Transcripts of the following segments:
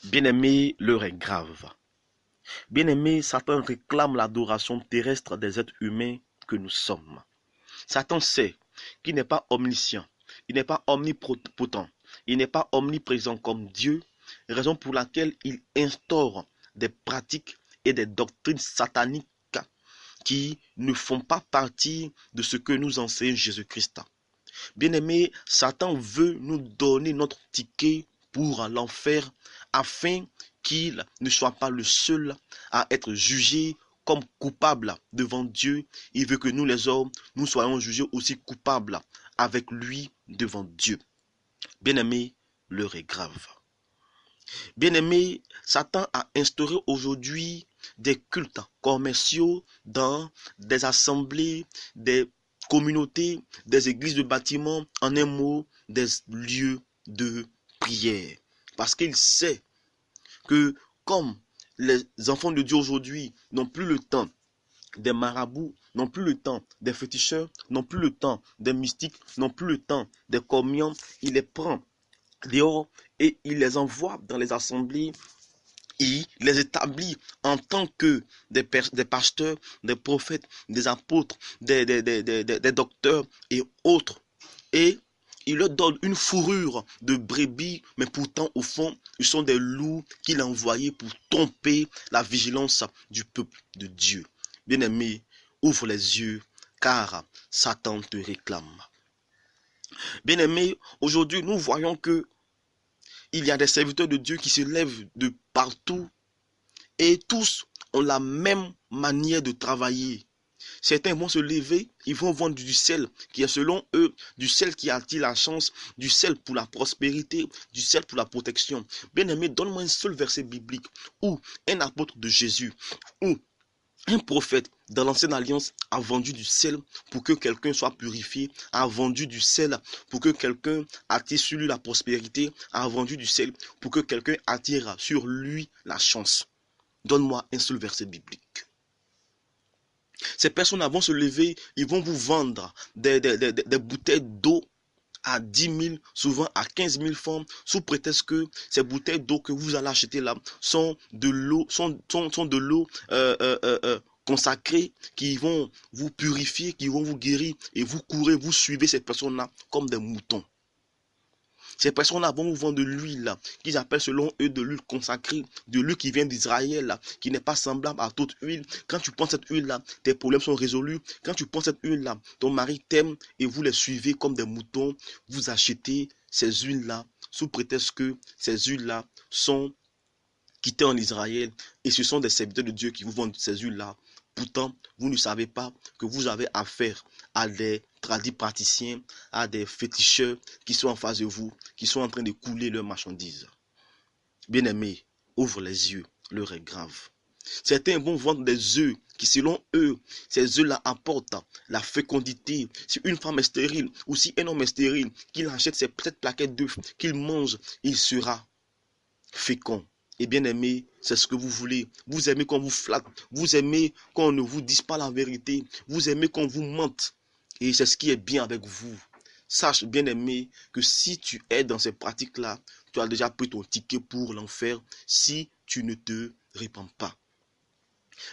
Bien-aimé, l'heure est grave. Bien-aimé, Satan réclame l'adoration terrestre des êtres humains que nous sommes. Satan sait qu'il n'est pas omniscient, il n'est pas omnipotent, il n'est pas omniprésent comme Dieu, raison pour laquelle il instaure des pratiques et des doctrines sataniques qui ne font pas partie de ce que nous enseigne Jésus-Christ. Bien-aimé, Satan veut nous donner notre ticket pour l'enfer afin qu'il ne soit pas le seul à être jugé comme coupable devant Dieu. Il veut que nous les hommes, nous soyons jugés aussi coupables avec lui devant Dieu. Bien-aimé, l'heure est grave. Bien-aimé, Satan a instauré aujourd'hui des cultes commerciaux dans des assemblées, des communautés, des églises de bâtiments, en un mot, des lieux de prière. Parce qu'il sait que comme les enfants de Dieu aujourd'hui n'ont plus le temps des marabouts, n'ont plus le temps des féticheurs, n'ont plus le temps des mystiques, n'ont plus le temps des communions, il les prend dehors et il les envoie dans les assemblées. Il les établit en tant que des pasteurs, des prophètes, des apôtres, des docteurs et autres. Et il leur donne une fourrure de brebis, mais pourtant au fond, ils sont des loups qu'il a envoyés pour tromper la vigilance du peuple de Dieu. Bien-aimé, ouvre les yeux, car Satan te réclame. Bien-aimé, aujourd'hui nous voyons que il y a des serviteurs de Dieu qui se lèvent de partout et tous ont la même manière de travailler. Certains vont se lever, ils vont vendre du sel qui est selon eux, du sel qui attire la chance, du sel pour la prospérité, du sel pour la protection. Bien-aimé, donne-moi un seul verset biblique où un apôtre de Jésus, ou un prophète dans l'ancienne alliance a vendu du sel pour que quelqu'un soit purifié, a vendu du sel pour que quelqu'un attire sur lui la prospérité, a vendu du sel pour que quelqu'un attire sur lui la chance. Donne-moi un seul verset biblique. Ces personnes vont se lever, ils vont vous vendre des bouteilles d'eau à 10 000, souvent à 15 000 francs, sous prétexte que ces bouteilles d'eau que vous allez acheter là sont de l'eau, consacrées qui vont vous purifier, qui vont vous guérir et vous courez, vous suivez ces personnes-là comme des moutons. Ces personnes-là vont vous vendre de l'huile, qu'ils appellent selon eux de l'huile consacrée, de l'huile qui vient d'Israël, qui n'est pas semblable à toute huile. Quand tu prends cette huile-là, tes problèmes sont résolus. Quand tu prends cette huile-là, ton mari t'aime et vous les suivez comme des moutons. Vous achetez ces huiles-là sous prétexte que ces huiles-là sont quittées en Israël et ce sont des serviteurs de Dieu qui vous vendent ces huiles-là. Pourtant, vous ne savez pas que vous avez affaire à des tradis praticiens, à des féticheurs qui sont en face de vous, qui sont en train de couler leurs marchandises. Bien-aimés, ouvre les yeux, l'heure est grave. Certains vont vendre des œufs qui, selon eux, ces œufs-là apportent la fécondité. Si une femme est stérile ou si un homme est stérile, qu'il achète cette plaquette d'œufs, qu'il mange, il sera fécond. Et bien aimé, c'est ce que vous voulez. Vous aimez qu'on vous flatte. Vous aimez qu'on ne vous dise pas la vérité. Vous aimez qu'on vous mente. Et c'est ce qui est bien avec vous. Sache, bien aimé, que si tu es dans ces pratiques-là, tu as déjà pris ton ticket pour l'enfer si tu ne te répands pas.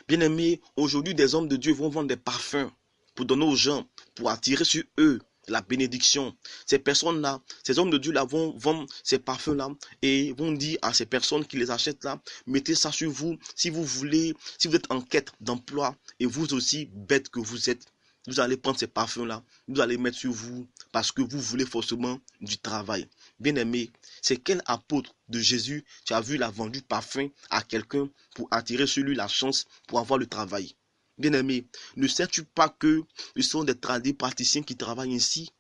Bien aimé, aujourd'hui, des hommes de Dieu vont vendre des parfums pour donner aux gens, pour attirer sur eux la bénédiction. Ces personnes-là, ces hommes de Dieu-là vont vendre ces parfums-là et vont dire à ces personnes qui les achètent là, mettez ça sur vous si vous voulez, si vous êtes en quête d'emploi et vous aussi, bête que vous êtes, vous allez prendre ces parfums-là, vous allez mettre sur vous parce que vous voulez forcément du travail. Bien aimé, c'est quel apôtre de Jésus tu as vu la vendu parfum à quelqu'un pour attirer sur lui la chance pour avoir le travail? Bien-aimé, ne sais-tu pas que ce sont des tradis praticiens qui travaillent ainsi?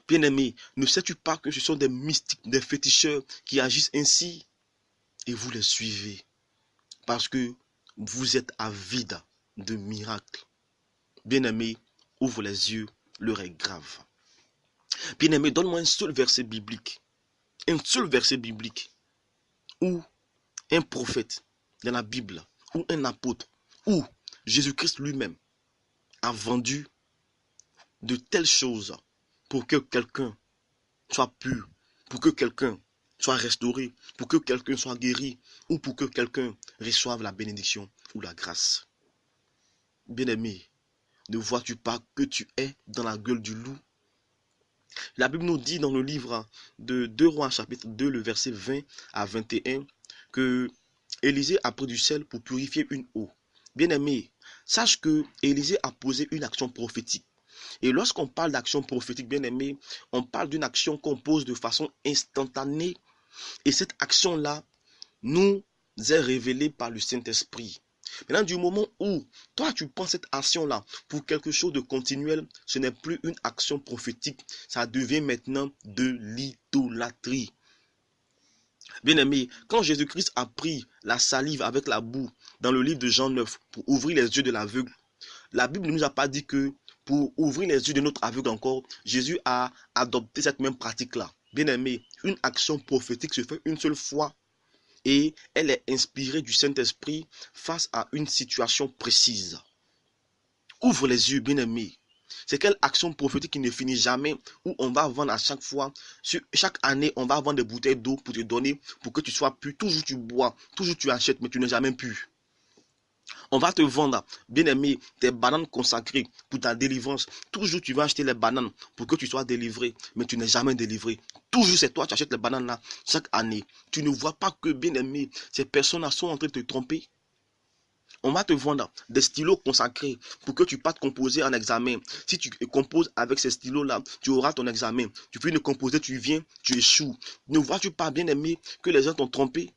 Bien-aimé, ne sais-tu pas que ce sont des mystiques, des féticheurs qui agissent ainsi? Et vous les suivez parce que vous êtes avide de miracles. Bien-aimé, ouvre les yeux, l'heure est grave. Bien-aimé, donne-moi un seul verset biblique. Un seul verset biblique où un prophète dans la Bible, ou un apôtre, ou Jésus-Christ lui-même a vendu de telles choses pour que quelqu'un soit pur, pour que quelqu'un soit restauré, pour que quelqu'un soit guéri, ou pour que quelqu'un reçoive la bénédiction ou la grâce. Bien-aimé, ne vois-tu pas que tu es dans la gueule du loup? La Bible nous dit dans le livre de 2 Rois chapitre 2, le verset 20 à 21, que Élisée a pris du sel pour purifier une eau. Bien-aimé, sache que Élisée a posé une action prophétique. Et lorsqu'on parle d'action prophétique, bien-aimé, on parle d'une action qu'on pose de façon instantanée. Et cette action-là nous est révélée par le Saint-Esprit. Maintenant, du moment où toi tu prends cette action-là pour quelque chose de continuel, ce n'est plus une action prophétique, ça devient maintenant de l'idolâtrie. Bien-aimé, quand Jésus-Christ a pris la salive avec la boue dans le livre de Jean 9 pour ouvrir les yeux de l'aveugle, la Bible ne nous a pas dit que pour ouvrir les yeux de notre aveugle encore, Jésus a adopté cette même pratique-là. Bien-aimé, une action prophétique se fait une seule fois et elle est inspirée du Saint-Esprit face à une situation précise. Ouvre les yeux, bien-aimé. C'est quelle action prophétique qui ne finit jamais, où on va vendre à chaque fois, chaque année, on va vendre des bouteilles d'eau pour te donner, pour que tu sois pu. Toujours tu bois, toujours tu achètes, mais tu n'es jamais pu. On va te vendre, bien-aimé, tes bananes consacrées pour ta délivrance. Toujours tu vas acheter les bananes pour que tu sois délivré, mais tu n'es jamais délivré. Toujours c'est toi, tu achètes les bananes là chaque année. Tu ne vois pas que, bien-aimé, ces personnes-là sont en train de te tromper. On va te vendre des stylos consacrés pour que tu partes composer en examen. Si tu composes avec ces stylos-là, tu auras ton examen. Tu finis de composer, tu viens, tu échoues. Ne vois-tu pas, bien-aimé, que les gens t'ont trompé?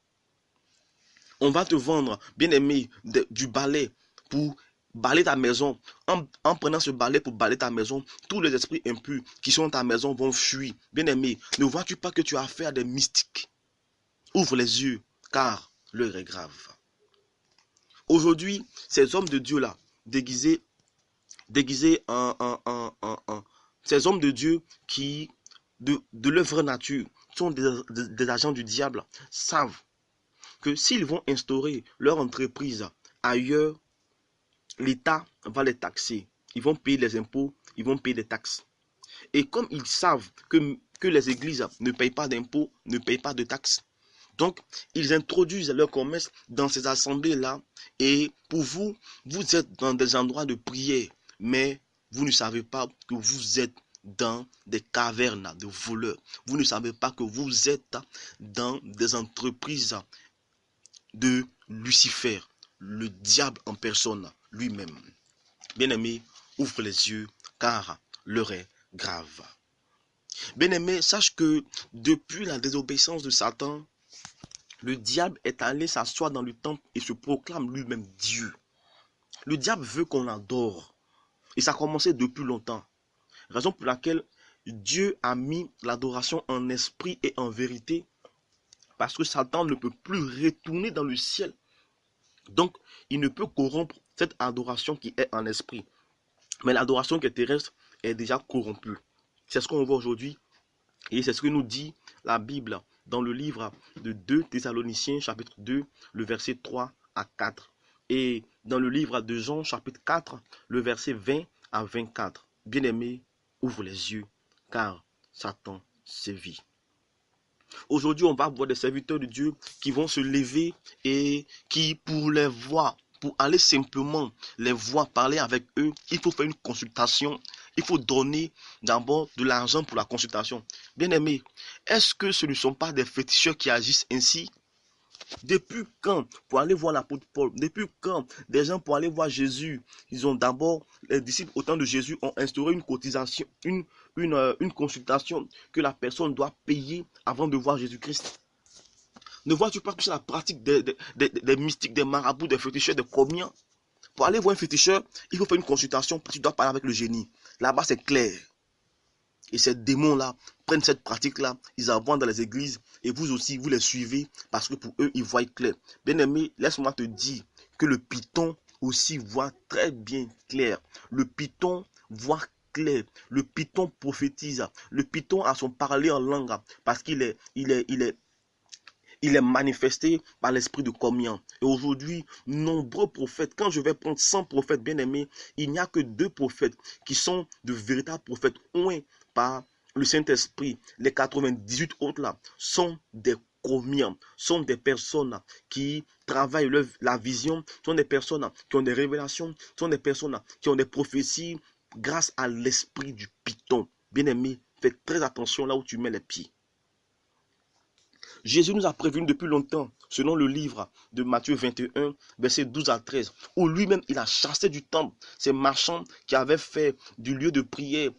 On va te vendre, bien-aimé, du balai pour balayer ta maison. En prenant ce balai pour balayer ta maison, tous les esprits impurs qui sont dans ta maison vont fuir. Bien-aimé, ne vois-tu pas que tu as affaire à des mystiques? Ouvre les yeux, car l'heure est grave. Aujourd'hui, ces hommes de Dieu-là, déguisés ces hommes de Dieu qui, de leur vraie nature, sont des agents du diable, savent que s'ils vont instaurer leur entreprise ailleurs, l'État va les taxer. Ils vont payer les impôts, ils vont payer des taxes. Et comme ils savent que les églises ne payent pas d'impôts, ne payent pas de taxes, donc ils introduisent leur commerce dans ces assemblées-là. Et pour vous, vous êtes dans des endroits de prière, mais vous ne savez pas que vous êtes dans des cavernes de voleurs. Vous ne savez pas que vous êtes dans des entreprises de Lucifer, le diable en personne lui-même. Bien-aimé, ouvre les yeux, car l'heure est grave. Bien-aimé, sache que depuis la désobéissance de Satan, le diable est allé s'asseoir dans le temple et se proclame lui-même Dieu. Le diable veut qu'on l'adore. Et ça a commencé depuis longtemps. Raison pour laquelle Dieu a mis l'adoration en esprit et en vérité. Parce que Satan ne peut plus retourner dans le ciel. Donc, il ne peut corrompre cette adoration qui est en esprit. Mais l'adoration qui est terrestre est déjà corrompue. C'est ce qu'on voit aujourd'hui. Et c'est ce que nous dit la Bible dans le livre de 2 Thessaloniciens, chapitre 2, le verset 3 à 4. Et dans le livre de Jean, chapitre 4, le verset 20 à 24. Bien-aimé, ouvre les yeux, car Satan sévit. Aujourd'hui, on va voir des serviteurs de Dieu qui vont se lever et qui, pour les voir, pour aller simplement les voir, parler avec eux, il faut faire une consultation. Il faut donner d'abord de l'argent pour la consultation. Bien-aimé, est-ce que ce ne sont pas des féticheurs qui agissent ainsi? Depuis quand, pour aller voir l'apôtre Paul, depuis quand des gens pour aller voir Jésus, ils ont d'abord, les disciples au temps de Jésus ont instauré une cotisation, une consultation que la personne doit payer avant de voir Jésus-Christ. Ne vois-tu pas que c'est la pratique des mystiques, des marabouts, des féticheurs, des commiens? Pour aller voir un féticheur, il faut faire une consultation parce que tu dois parler avec le génie. Là-bas, c'est clair. Et ces démons-là prennent cette pratique-là, ils en vendent dans les églises et vous aussi, vous les suivez parce que pour eux, ils voient clair. Bien-aimé, laisse-moi te dire que le python aussi voit très bien clair. Le python voit clair. Le python prophétise. Le python a son parler en langue parce qu'il est manifesté par l'esprit de communion. Et aujourd'hui, nombreux prophètes, quand je vais prendre 100 prophètes bien-aimés, il n'y a que 2 prophètes qui sont de véritables prophètes oints par le Saint-Esprit, les 98 autres là, sont des commiens, sont des personnes qui travaillent la vision, sont des personnes qui ont des révélations, sont des personnes qui ont des prophéties grâce à l'esprit du Python. Bien-aimé, fais très attention là où tu mets les pieds. Jésus nous a prévenu depuis longtemps, selon le livre de Matthieu 21, versets 12 à 13, où lui-même il a chassé du temple ces marchands qui avaient fait du lieu de prière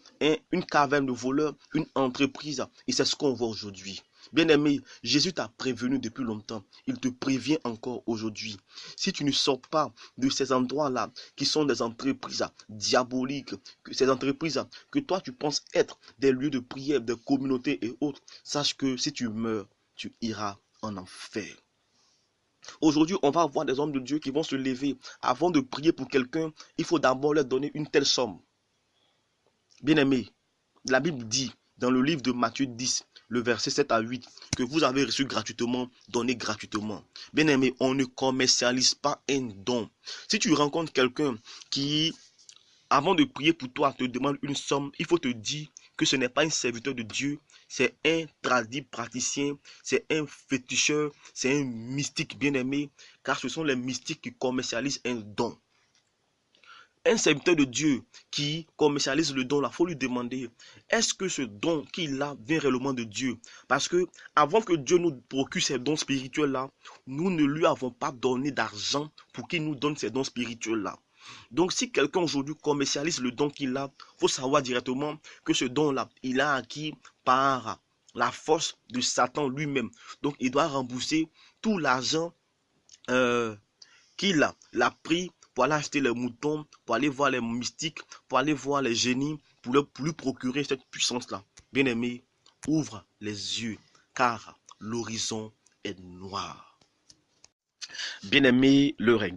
une caverne de voleurs, une entreprise. Et c'est ce qu'on voit aujourd'hui. Bien-aimé, Jésus t'a prévenu depuis longtemps. Il te prévient encore aujourd'hui. Si tu ne sors pas de ces endroits-là, qui sont des entreprises diaboliques, ces entreprises que toi tu penses être des lieux de prière, des communautés et autres, sache que si tu meurs, tu iras en enfer. Aujourd'hui, on va voir des hommes de Dieu qui vont se lever. Avant de prier pour quelqu'un, il faut d'abord leur donner une telle somme. Bien-aimé, la Bible dit dans le livre de Matthieu 10, le verset 7 à 8, que vous avez reçu gratuitement, donnez gratuitement. Bien-aimé, on ne commercialise pas un don. Si tu rencontres quelqu'un qui, avant de prier pour toi, te demande une somme, il faut te dire que ce n'est pas un serviteur de Dieu, c'est un tradit praticien, c'est un féticheur, c'est un mystique bien-aimé, car ce sont les mystiques qui commercialisent un don. Un serviteur de Dieu qui commercialise le don, il faut lui demander, est-ce que ce don qu'il a vient réellement de Dieu? Parce que avant que Dieu nous procure ces dons spirituels-là, nous ne lui avons pas donné d'argent pour qu'il nous donne ces dons spirituels-là. Donc si quelqu'un aujourd'hui commercialise le don qu'il a, il faut savoir directement que ce don-là, il a acquis par la force de Satan lui-même. Donc il doit rembourser tout l'argent qu'il a pris pour aller acheter les moutons, pour aller voir les mystiques, pour aller voir les génies, pour lui procurer cette puissance-là. Bien-aimé, ouvre les yeux, car l'horizon est noir. Bien-aimé, l'heure est